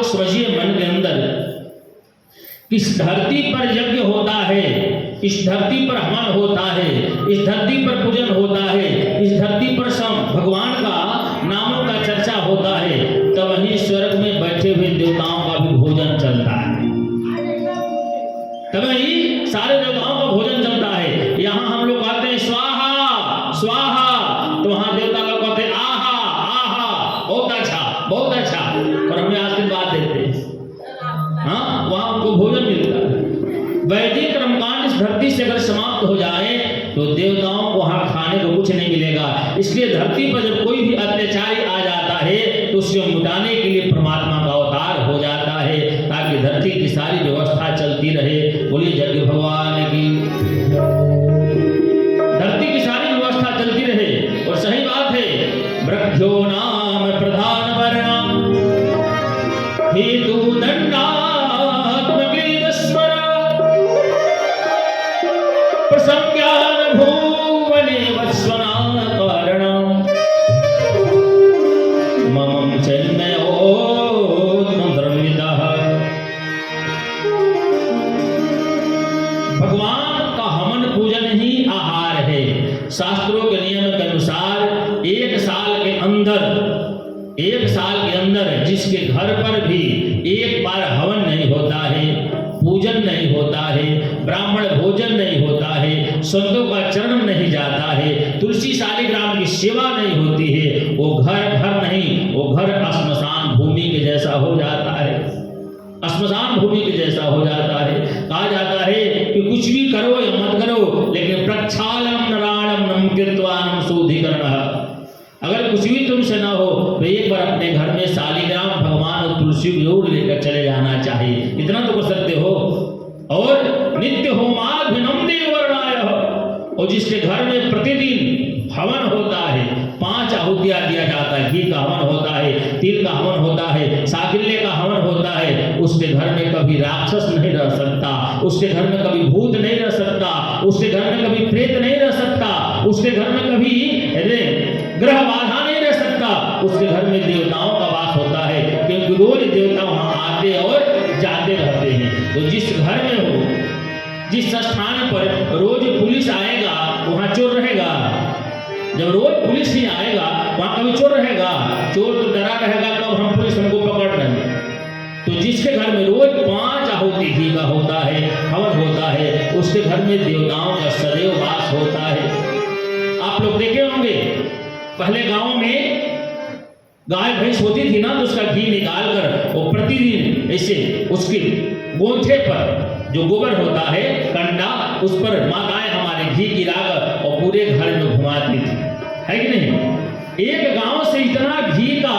समझिए मन के अंदर, इस धरती पर यज्ञ होता है, इस धरती पर हवन होता है, इस धरती पर पूजन होता है, इस धरती पर भगवान का नामों का चर्चा होता है, तब वहीं स्वर्ग में बैठे हुए देवताओं का भी भोजन चलता है, तब वहीं सारे देवताओं का भोजन चलता है। यहाँ हम लोग कहते हैं स्वाहा स्वाहा, तो वहां देवता लोग कहते हैं आहा आहा, बहुत अच्छा बहुत अच्छा, और हमें आशीर्वाद देते हैं। हाँ, वहां उनको भोजन मिलता है। वैदिक कर्मकांड इस धरती से अगर समाप्त हो जाए तो देवताओं को वहां खाने को कुछ नहीं मिलेगा। इसलिए धरती पर जब कोई भी अत्याचारी आ जाता है तो उसको मिटाने के लिए परमात्मा का अवतार हो जाता है, ताकि धरती की सारी व्यवस्था चलती रहे। बोलिए जग भगवान की, धरती की सारी व्यवस्था चलती रहे। और सही बात है, वृक्षो नाम प्रधान वर्णम हेतु दंडा प्रसंज्ञान भुवने वस्वना कारणम ममं चन्मयोद्रमितः। भगवान का हवन पूजन ही आहार है। शास्त्रों के नियम के अनुसार एक साल के अंदर जिसके घर पर भी एक बार हवन नहीं होता है, पूजन नहीं होता है, ब्राह्मण भोजन नहीं होता है, संतों का चरण नहीं जाता है, तुलसी शालिग्राम की सेवा नहीं होती है, वो घर नहीं, वो घर श्मशान भूमि के जैसा हो जाता है, श्मशान भूमि के जैसा हो जाता है। कहा जाता है कि कुछ भी करो या मत करो, लेकिन प्रक्षालम नराणम नम कीर्तवानम शुद्धिकरणः। अगर कुछ भी तुमसे ना हो तो एक बार अपने घर में शालिग्राम भगवान और तुलसी जरूर लेकर चले जाना चाहिए, इतना तो कर सकते हो। और नित्य होमाभिनम देवर्णाय, और जिसके घर में प्रतिदिन हवन होता है, 5 आहुतियां दिया जाता है, घी का हवन होता है, तिल का हवन होता है, साकिल्य का हवन होता है, उसके घर में कभी राक्षस नहीं रह सकता, उसके घर में कभी भूत नहीं रह सकता, उसके घर में कभी प्रेत नहीं रह सकता, उसके घर में कभी ग्रह बाधा नहीं रह सकता, उसके घर में देवताओं का वास होता है, क्योंकि रोज देवता वहां आते और जाते रहते हैं। तो जिस घर में हो, जिस स्थान पर रोज पुलिस आएगा वहां चोर रहेगा। जब रोज पुलिस नहीं आएगा वहां कभी चोर रहेगा? चोर तो डरा रहेगा कब हम पुलिस हमको पकड़ रहे। तो जिसके घर में रोज 5 आहुति घी का होता है, हवन होता है, उसके घर में देवताओं का सदैव वास होता है। आप लोग देखे होंगे पहले गांव में गाय भैंस होती थी ना, तो उसका घी निकाल कर वो प्रतिदिन ऐसे उसके गोंठे पर जो गोबर होता है कंडा, उस पर माँ गाय हमारे घी गिराकर और पूरे घर में घुमाती थी, है कि नहीं? एक गांव से इतना घी का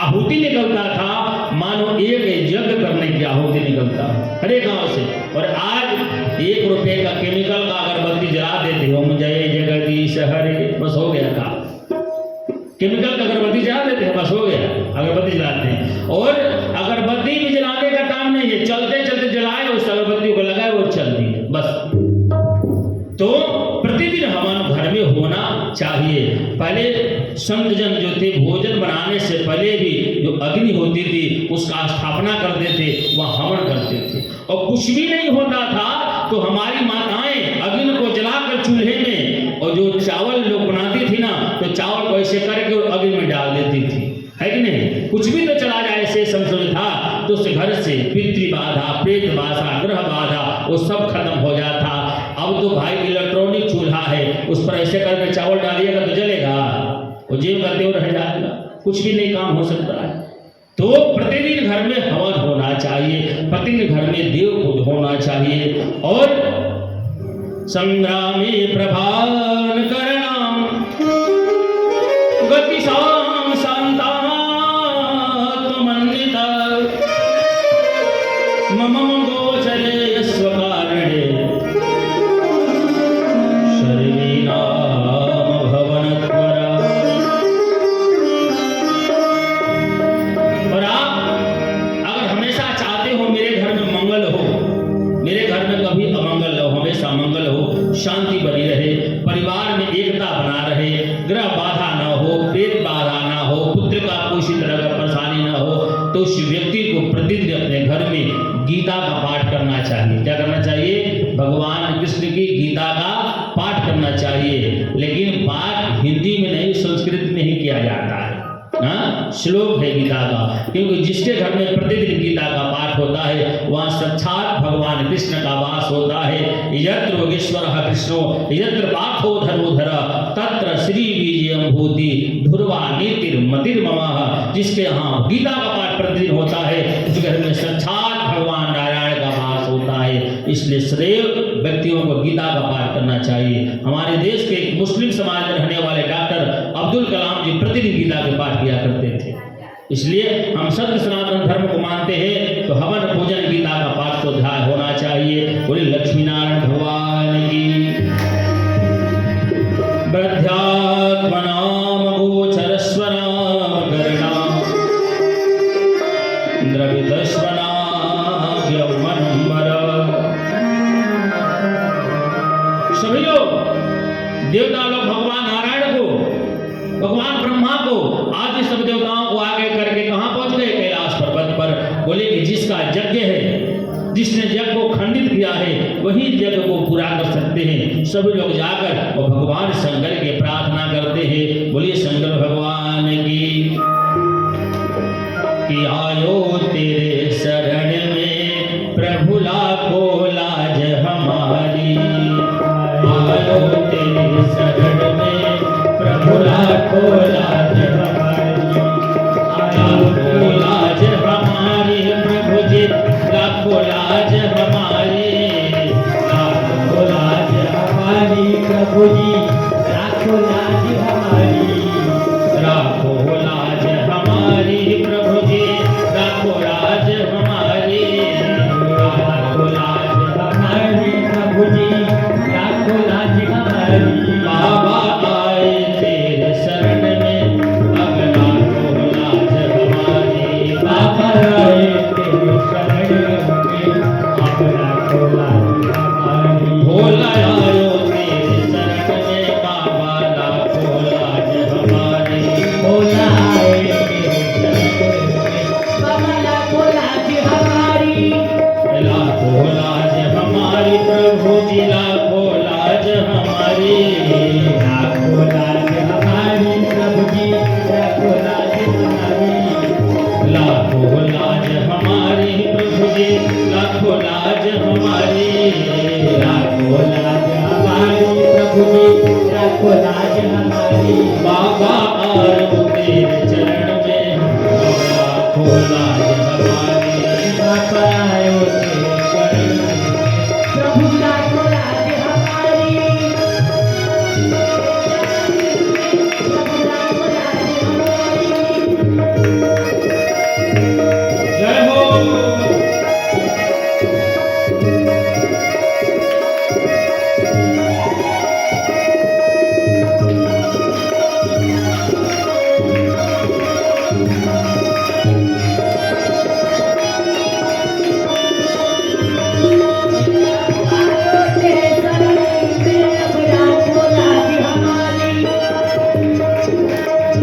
आहुति निकलता था मानो एक यज्ञ करने की आहुति निकलता हर एक गांव से। और आज 1 रुपए का केमिकल का अगरबत्ती जला देते हो, जय जगदीश हरे, बस हो गया था। केमिकल का अगरबत्ती जला देते हैं, बस हो गया, अगरबत्ती जलाते हैं। और अगरबत्ती भी जलाने का काम नहीं है, चलते चलते जलाए उस अगरबत्ती को लगाए वो चलती है बस। तो प्रतिदिन हवन घर में होना चाहिए। पहले संत जन जो थे भोजन बनाने से पहले भी जो अग्नि होती थी उसका स्थापना करते थे, वह हवन करते थे। और कुछ भी नहीं होता था तो हमारी माताएं अग्नि को जलाकर चूल्हे में, और जो चावल लोग बनाती थी ना, तो चावल को ऐसे करके और अग्नि में डाल देती थी, है कि नहीं? कुछ भी तो चला जाए ऐसे संशय था, तो उस घर से पितृ बाधा, प्रेत बाधा, ग्रह बाधा वो सब खत्म हो जाता। अब तो भाई इलेक्ट्रॉनिक चूल्हा है, उस पर ऐसे करके चावल डालिएगा तो जलेगा, वो जेब का तेवर रह जाएगा, कुछ भी नहीं काम हो सकता है। तो प्रतिदिन घर में हवन होना चाहिए, प्रतिदिन घर में देव पूज होना चाहिए। और संग्रामे प्रभान करणाम गतिसाम शांतात्मन्विता मम गोचरे स्वकारणे शर्वीनाम भवनत्वरा। और आप अगर हमेशा चाहते हो मेरे घर में मंगल हो, मेरे घर में कभी अमंगल हो, हमेशा मंगल हो, शांति बनी रहे, परिवार में एकता बना रहे, ग्रह बाधा न हो, प्रेत बाधा व्यक्ति को प्रतिदिन अपने घर में गीता का पाठ करना चाहिए। क्या करना चाहिए? भगवान कृष्ण की गीता का पाठ करना चाहिए। लेकिन पाठ हिंदी में नहीं, संस्कृत में ही किया जाता है। हाँ, श्लोक है गीता का, क्योंकि जिसके घर में प्रतिदिन गीता का पाठ होता है वहाँ साक्षात भगवान कृष्ण का वास होता है। यत्र योगेश्वरः कृष्णो यत्र पार्थो धर्मोधर तत्र श्री विजयम भूति ध्रुवा नीतिर्मतिर्ममः। जिसके यहाँ गीता का पाठ प्रतिदिन होता है उसके घर में साक्षात भगवान नारायण का वास होता है। इसलिए सदैव व्यक्तियों को गीता का पाठ करना चाहिए। हमारे देश के मुस्लिम समाज में रहने वाले डॉक्टर अब्दुल कलाम जी प्रतिदिन गीता के पाठ किया करते थे। इसलिए हम सत्य सनातन धर्म को मानते हैं तो हवन पूजन गीता का पाठ तो ध्यान होना चाहिए। बोले लक्ष्मी नारायण भगवान की। ब्रध्यात्मनाम गोचरस्वनाम करणाम द्रवितस्वनाम यौवनंबर। सभी लोग देवता लोग भगवान नारायण को, भगवान ब्रह्मा को, आदि सब देवताओं को आगे करके कहां पहुंच गए? कैलाश पर्वत पर। बोले कि जिसका यज्ञ है, जिसने यज्ञ को खंडित किया है वही यज्ञ को पूरा कर सकते हैं। सभी लोग जाकर और भगवान शंकर की प्रार्थना करते हैं। बोलिए शंकर भगवान की। कि आयो तेरे शरण में प्रभु लाखो लाज हमारी। आयो तेरे शरण में प्रभु लाखो लाज हमारी। लाखो लाज हमारी प्रभु जी, लाखो लाज हमारी। लाखो लाज हमारी प्रभु जी, लाखो लाज हमारी। लाखो लाज हमारी प्रभु जी, लाखो लाज हमारी। लाखो लाज हमारी प्रभु जी, लाखो लाज हमारी। बाबा आए तेरे शरण में अब लाखो लाज हमारी। बाबा आए तेरे शरण में अब लाखो लाज हमारी। भोला आयो तेरे शरण में बाबा लाखो लाज हमारी। भोला आए तेरे शरण में बाबा लाखो लाज हमारी। लाखो लाज हमारी प्रभु जी, लाखो लाज हमारी। लाखो लाज हमारी प्रभु जी, लाखो लाज हमारी। लाखो लाज हमारी प्रभु जी, लाखो लाज हमारी। लाखो लाज हमारी प्रभु जी, लाखो लाज हमारी। बाबा आयो तेरे चरण में लाखो लाज हमारी। बाबा आयो तेरे चरण में प्रभु लाखो लाज हमारी। जय हो।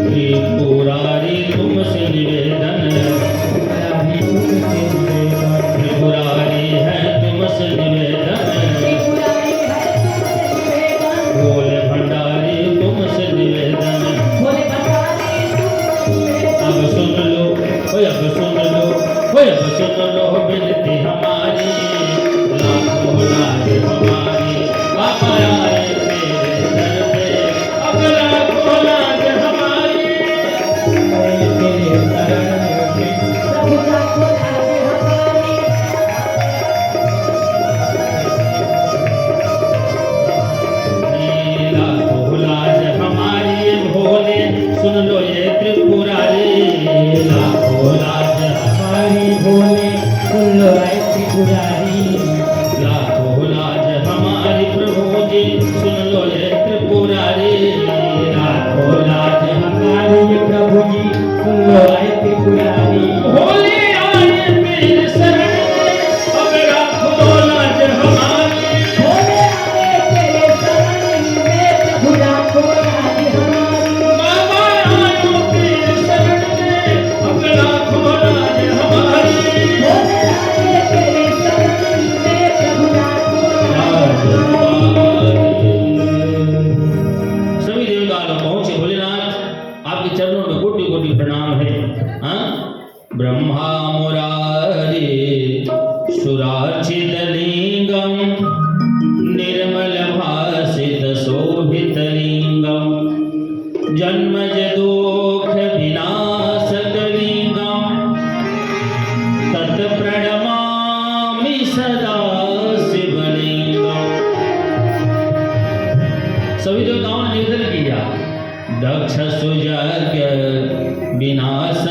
त्रिपुरारी तुमसे निवेदन, त्रिपुरारी है तुमसे निवेदन। भोले भंडारी तुमसे निवेदन। अब सुन लो, अब सुन लो, अब सुन लो विनती हमारी। लाखो लाज हमारी। बाबा आए तेरे दर पे अब लाखो लाज हमारी। तेरे शरण में प्रभु लाखो लाज हमारी। लाखो लाज हमारी। भोले सुन लो ये त्रिपुरारी। लाखो लाज हमारी भोले सुन लो ये त्रिपुरारी। लाखो लाज हमारी प्रभु जी सुन लो ये त्रिपुरारी। लाखो लाज हमारी प्रभु जी सुन लो ये त्रिपुरारी। भोले आए मेरे शरण में अब लाखो लाज हमारी। भोले आए तेरे शरण में प्रभु लाखो लाज हमारी। बाबा आयो तेरे शरण में अब लाखो लाज हमारी। ब्रह्मा मुरारे सुरार्चितलिङ्गं निर्मल भासित शोभितलिङ्गं जन्मज दोष विनाशकलिङ्गं तत्प्रणमामि सदा शिवलिङ्गम्। सभी देवताओं ने निवेदन किया, दक्ष सुयज्ञ विनाश